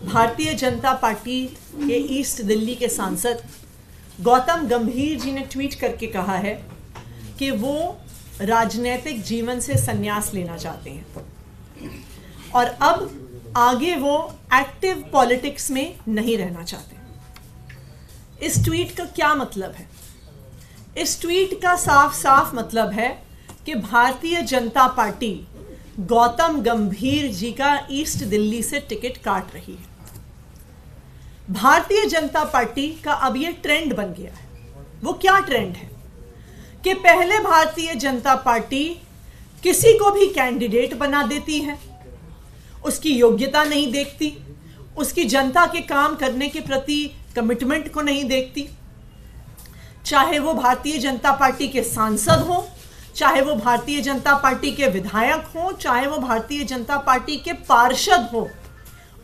Bharatiya Janata party के east Delhi के सांसद गौतम गंभीर जी ने ट्वीट करके कहा है कि वो राजनीतिक जीवन से संन्यास लेना चाहते हैं और अब आगे वो एक्टिव पॉलिटिक्स में नहीं रहना चाहते। इस ट्वीट का क्या मतलब है? इस ट्वीट का साफ साफ मतलब है कि भारतीय जनता पार्टी गौतम गंभीर जी का ईस्ट दिल्ली से टिकट काट रही है। भारतीय जनता पार्टी का अब ये ट्रेंड बन गया है। वो क्या ट्रेंड है कि पहले भारतीय जनता पार्टी किसी को भी कैंडिडेट बना देती है, उसकी योग्यता नहीं देखती, उसकी जनता के काम करने के प्रति कमिटमेंट को नहीं देखती, चाहे वो भारतीय जनता पार्टी के सांसद हो, चाहे वो भारतीय जनता पार्टी के विधायक हो, चाहे वो भारतीय जनता पार्टी के पार्षद हो,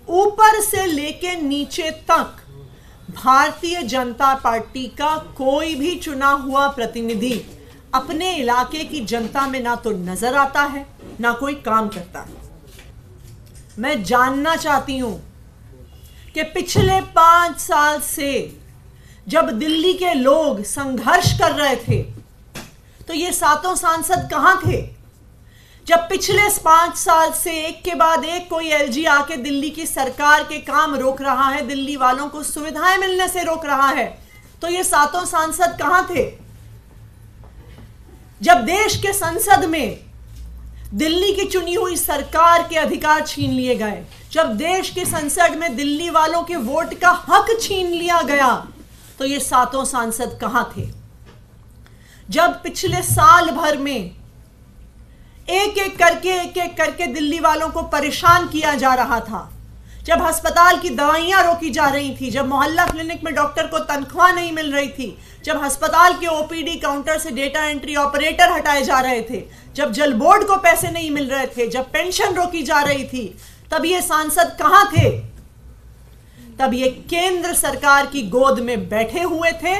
ऊपर से लेके नीचे तक भारतीय जनता पार्टी का कोई भी चुना हुआ प्रतिनिधि अपने इलाके की जनता में ना तो नजर आता है ना कोई काम करता है। मैं जानना चाहती हूं कि पिछले 5 साल से जब दिल्ली के लोग संघर्ष कर रहे थे तो ये सातों सांसद कहां थे? जब पिछले 5 साल से एक के बाद एक कोई एलजी आके दिल्ली की सरकार के काम रोक रहा है, दिल्ली वालों को सुविधाएं मिलने से रोक रहा है, तो ये सातों सांसद कहां थे? जब देश के संसद में दिल्ली की चुनी हुई सरकार के अधिकार छीन लिए गए, जब देश के संसद में दिल्ली वालों के वोट का हक छीन लिया गया, तो ये सातों सांसद कहां थे? जब पिछले साल भर में एक एक करके दिल्ली वालों को परेशान किया जा रहा था, जब अस्पताल की दवाइयां रोकी जा रही थी, जब मोहल्ला क्लिनिक में डॉक्टर को तनख्वाह नहीं मिल रही थी, जब अस्पताल के ओपीडी काउंटर से डेटा एंट्री ऑपरेटर हटाए जा रहे थे, जब जल बोर्ड को पैसे नहीं मिल रहे थे, जब पेंशन रोकी जा रही थी, तब ये सांसद कहां थे? तब ये केंद्र सरकार की गोद में बैठे हुए थे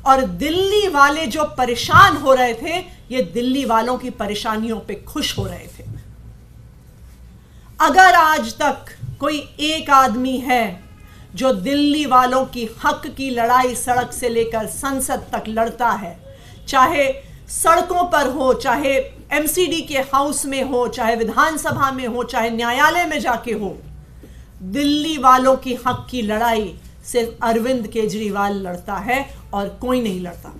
और दिल्ली वाले जो परेशान हो रहे थे, ये दिल्ली वालों की परेशानियों पे खुश हो रहे थे। अगर आज तक कोई एक आदमी है जो दिल्ली वालों की हक की लड़ाई सड़क से लेकर संसद तक लड़ता है, चाहे सड़कों पर हो, चाहे एमसीडी के हाउस में हो, चाहे विधानसभा में हो, चाहे न्यायालय में जाके हो, दिल्ली वालों की हक की लड़ाई सिर्फ अरविंद केजरीवाल लड़ता है और कोई नहीं लड़ता।